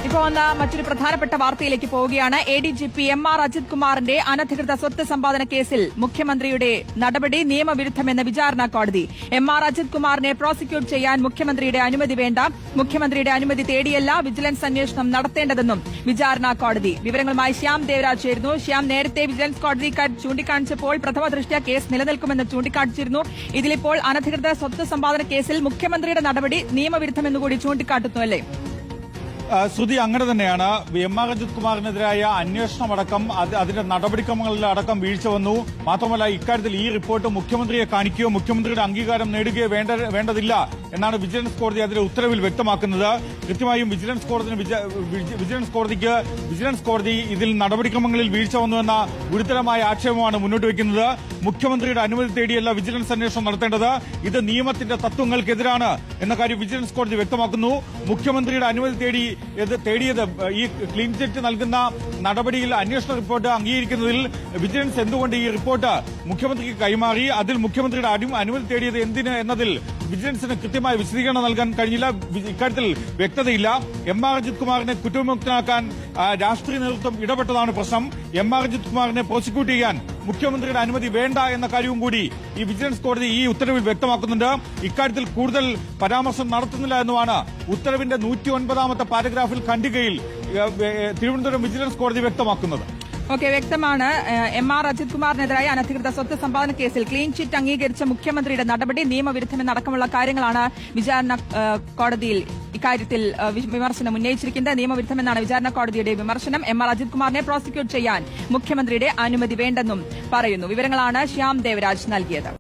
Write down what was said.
ഇപ്പോൾ വന്ന മറ്റൊരു പ്രധാനപ്പെട്ട വാർത്തയിലേക്ക് പോവുകയാണ്. എഡിജിപി എം.ആർ. അജിത് കുമാറിന്റെ അനധികൃത സ്വത്ത് സമ്പാദന കേസിൽ മുഖ്യമന്ത്രിയുടെ നടപടി നിയമവിരുദ്ധമെന്ന് വിചാരണ കോടതി. എം.ആർ. അജിത് കുമാറിനെ പ്രോസിക്യൂട്ട് ചെയ്യാൻ മുഖ്യമന്ത്രിയുടെ അനുമതി വേണ്ട, മുഖ്യമന്ത്രിയുടെ അനുമതി തേടിയല്ല വിജിലൻസ് അന്വേഷണം നടത്തേണ്ടതെന്നും വിചാരണ കോടതി. വിവരങ്ങളുമായി ശ്യാം ദേവരാജ് ചേരുന്നു. ശ്യാം, നേരത്തെ വിജിലൻസ് കോടതി ചൂണ്ടിക്കാണിച്ചപ്പോൾ പ്രഥമ ദൃഷ്ട്യാ കേസ് നിലനിൽക്കുമെന്ന് ചൂണ്ടിക്കാണിച്ചിരുന്നു. ഇതിലിപ്പോൾ അനധികൃത സ്വത്ത് സമ്പാദന കേസിൽ മുഖ്യമന്ത്രിയുടെ നടപടി നിയമവിരുദ്ധമെന്നുകൂടി ചൂണ്ടിക്കാട്ടുന്നു, അല്ലേ? ശ്രുതി, അങ്ങനെ തന്നെയാണ്. എം.ആർ. അജിത് കുമാറിനെതിരായ അന്വേഷണമടക്കം അതിന്റെ നടപടിക്രമങ്ങളിലടക്കം വീഴ്ച വന്നു. മാത്രമല്ല, ഇക്കാര്യത്തിൽ ഈ റിപ്പോർട്ട് മുഖ്യമന്ത്രിയെ കാണിക്കുകയോ മുഖ്യമന്ത്രിയുടെ അംഗീകാരം നേടുകയോ വേണ്ടതില്ല എന്നാണ് വിജിലൻസ് കോടതി അതിന്റെ ഉത്തരവിൽ വ്യക്തമാക്കുന്നത്. കൃത്യമായും വിജിലൻസ് കോടതി ഇതിൽ നടപടിക്രമങ്ങളിൽ വീഴ്ച വന്നുവെന്ന ഗുരുതരമായ ആക്ഷേപമാണ് മുന്നോട്ട് വയ്ക്കുന്നത്. മുഖ്യമന്ത്രിയുടെ അനുമതി തേടിയല്ല വിജിലൻസ് അന്വേഷണം നടത്തേണ്ടത്, ഇത് നിയമത്തിന്റെ തത്വങ്ങൾക്കെതിരാണ് എന്ന കാര്യം വിജിലൻസ് കോടതി വ്യക്തമാക്കുന്നു. മുഖ്യമന്ത്രിയുടെ അനുമതി തേടിയത് ഈ ക്ലീൻ ചിറ്റ് നൽകുന്ന നടപടിയിൽ അന്വേഷണ റിപ്പോർട്ട് അംഗീകരിക്കുന്നതിൽ വിജിലൻസ് എന്തുകൊണ്ട് ഈ റിപ്പോർട്ട് മുഖ്യമന്ത്രിക്ക് കൈമാറി, അതിൽ മുഖ്യമന്ത്രിയുടെ അനുമതി തേടിയത് എന്തിന് എന്നതിൽ വിജിലൻസിന് കൃത്യമായ വിശദീകരണം നൽകാൻ കഴിഞ്ഞില്ല. ഇക്കാര്യത്തിൽ വ്യക്തതയില്ല. എം.ആർ. അജിത് കുമാറിനെ കുറ്റവിമുക്തനാക്കാൻ രാഷ്ട്രീയ നേതൃത്വം ഇടപെട്ടതാണ് പ്രശ്നം. എം.ആർ. അജിത് കുമാറിനെ പ്രോസിക്യൂട്ട് ചെയ്യാൻ മുഖ്യമന്ത്രിയുടെ അനുമതി വേണ്ട എന്ന കാര്യവും കൂടി ഈ വിജിലൻസ് കോടതി ഈ ഉത്തരവിൽ വ്യക്തമാക്കുന്നുണ്ട്. ഇക്കാര്യത്തിൽ കൂടുതൽ പരാമർശം നടത്തുന്നില്ല എന്നുമാണ് ഉത്തരവിന്റെ 109ാമത്തെ പാരഗ്രാഫിൽ ഖണ്ഡികയിൽ തിരുവനന്തപുരം വിജിലൻസ് കോടതി വ്യക്തമാക്കുന്നത്. ഓക്കെ, വ്യക്തമാണ്. എം.ആർ. അജിത് കുമാറിനെതിരായ അനധികൃത സ്വത്ത് സമ്പാദന കേസിൽ ക്ലീൻ ചിറ്റ് അംഗീകരിച്ച മുഖ്യമന്ത്രിയുടെ നടപടി നിയമവിരുദ്ധമെന്നടക്കമുള്ള കാര്യങ്ങളാണ് വിചാരണ കോടതിയിൽ ഇക്കാര്യത്തിൽ വിമർശനം ഉന്നയിച്ചിരിക്കുന്നത്. നിയമവിരുദ്ധമെന്നാണ് വിചാരണ കോടതിയുടെ വിമർശനം. എം.ആർ. അജിത് കുമാറിനെ പ്രോസിക്യൂട്ട് ചെയ്യാൻ മുഖ്യമന്ത്രിയുടെ അനുമതി വേണ്ടെന്നും പറയുന്നു. വിവരങ്ങളാണ് ശ്യാം ദേവരാജ് നൽകിയത്.